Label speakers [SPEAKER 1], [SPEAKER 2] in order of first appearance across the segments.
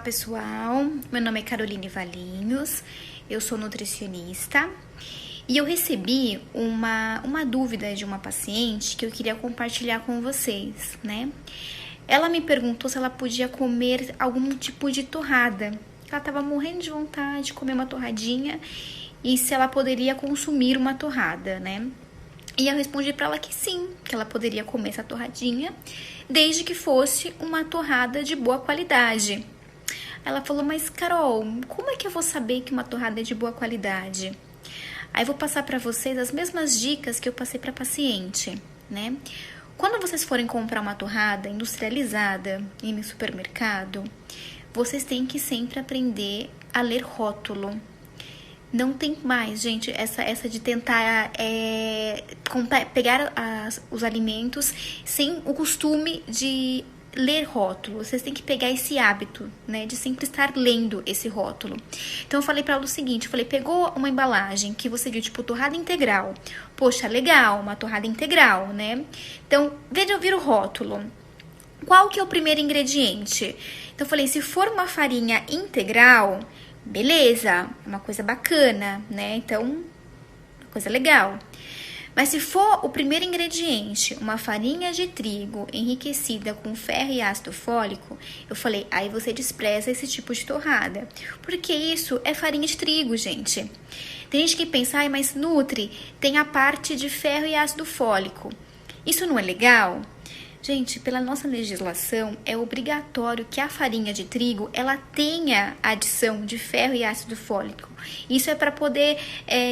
[SPEAKER 1] Olá pessoal, meu nome é Caroline Valinhos, eu sou nutricionista e eu recebi uma dúvida de uma paciente que eu queria compartilhar com vocês, né? Ela me perguntou se ela podia comer algum tipo de torrada. Ela estava morrendo de vontade de comer uma torradinha e se ela poderia consumir uma torrada, né? E eu respondi para ela que sim, que ela poderia comer essa torradinha, desde que fosse uma torrada de boa qualidade. Ela falou, mas Carol, como é que eu vou saber que uma torrada é de boa qualidade? Aí eu vou passar para vocês as mesmas dicas que eu passei para paciente, né? Quando vocês forem comprar uma torrada industrializada em supermercado, vocês têm que sempre aprender a ler rótulo. Não tem mais, gente, essa de tentar pegar os alimentos sem o costume de ler rótulo. Vocês têm que pegar esse hábito, né, de sempre estar lendo esse rótulo. Então eu falei para ela o seguinte, eu falei, pegou uma embalagem que você viu, tipo, torrada integral. Poxa, legal, uma torrada integral, né? Então, vira o rótulo. Qual que é o primeiro ingrediente? Então eu falei, se for uma farinha integral, beleza, uma coisa bacana, né? Então, uma coisa legal. Mas se for o primeiro ingrediente, uma farinha de trigo enriquecida com ferro e ácido fólico, eu falei, aí você despreza esse tipo de torrada. Porque isso é farinha de trigo, gente. Tem gente que pensa, ai, mas Nutri tem a parte de ferro e ácido fólico. Isso não é legal? Gente, pela nossa legislação, é obrigatório que a farinha de trigo, ela tenha adição de ferro e ácido fólico. Isso é para poder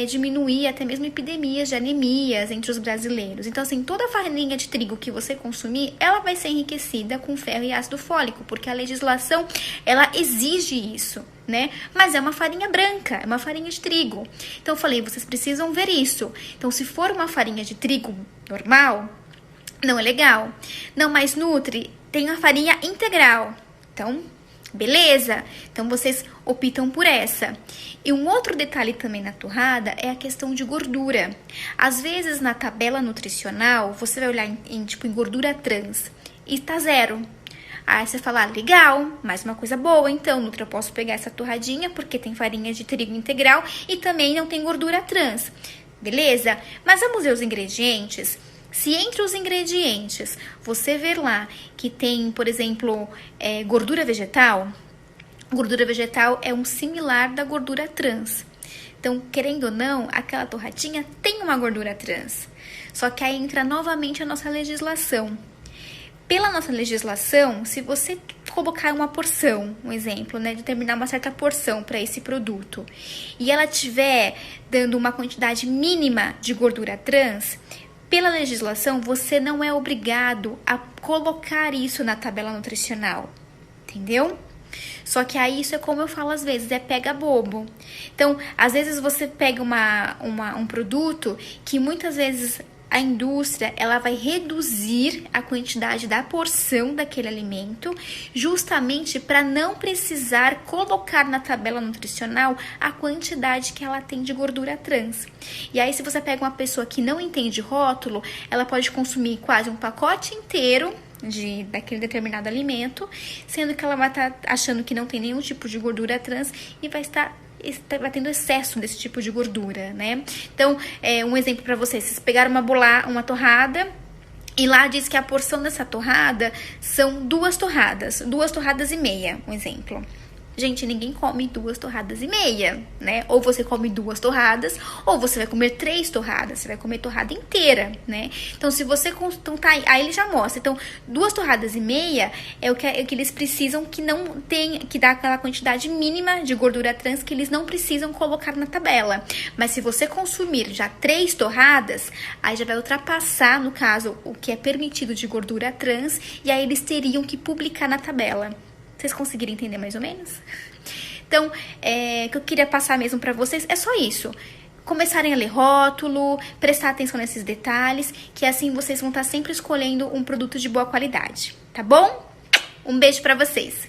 [SPEAKER 1] diminuir até mesmo epidemias de anemias entre os brasileiros. Então, assim, toda a farinha de trigo que você consumir, ela vai ser enriquecida com ferro e ácido fólico, porque a legislação, ela exige isso, né? Mas é uma farinha branca, é uma farinha de trigo. Então, eu falei, vocês precisam ver isso. Então, se for uma farinha de trigo normal, não é legal. Não, mas Nutri tem a farinha integral. Então, beleza? Então, vocês optam por essa. E um outro detalhe também na torrada é a questão de gordura. Às vezes, na tabela nutricional, você vai olhar em gordura trans e tá 0. Aí você fala, legal, mais uma coisa boa. Então, Nutri, eu posso pegar essa torradinha porque tem farinha de trigo integral e também não tem gordura trans. Beleza? Mas vamos ver os ingredientes. Se entre os ingredientes você ver lá que tem, por exemplo, gordura vegetal é um similar da gordura trans. Então, querendo ou não, aquela torradinha tem uma gordura trans. Só que aí entra novamente a nossa legislação. Pela nossa legislação, se você colocar uma porção, um exemplo, né, determinar uma certa porção para esse produto, e ela estiver dando uma quantidade mínima de gordura trans, pela legislação, você não é obrigado a colocar isso na tabela nutricional, entendeu? Só que aí isso é como eu falo às vezes, é pega bobo. Então, às vezes você pega um produto que muitas vezes a indústria, ela vai reduzir a quantidade da porção daquele alimento, justamente para não precisar colocar na tabela nutricional a quantidade que ela tem de gordura trans. E aí, se você pega uma pessoa que não entende rótulo, ela pode consumir quase um pacote inteiro daquele determinado alimento, sendo que ela vai estar achando que não tem nenhum tipo de gordura trans e vai tendo excesso desse tipo de gordura, né? Então, um exemplo para vocês pegaram uma torrada e lá diz que a porção dessa torrada são 2 torradas e meia, um exemplo. Gente, ninguém come 2 torradas e meia, né? Ou você come 2 torradas, ou você vai comer 3 torradas, você vai comer torrada inteira, né? Então, se você... Então, tá aí ele já mostra. Então, 2 torradas e meia é o que eles precisam que não tem... Que dá aquela quantidade mínima de gordura trans que eles não precisam colocar na tabela. Mas se você consumir já 3 torradas, aí já vai ultrapassar, no caso, o que é permitido de gordura trans, e aí eles teriam que publicar na tabela. Vocês conseguiram entender mais ou menos? Então, o que eu queria passar mesmo para vocês é só isso. Começarem a ler rótulo, prestar atenção nesses detalhes, que assim vocês vão estar sempre escolhendo um produto de boa qualidade, tá bom? Um beijo para vocês!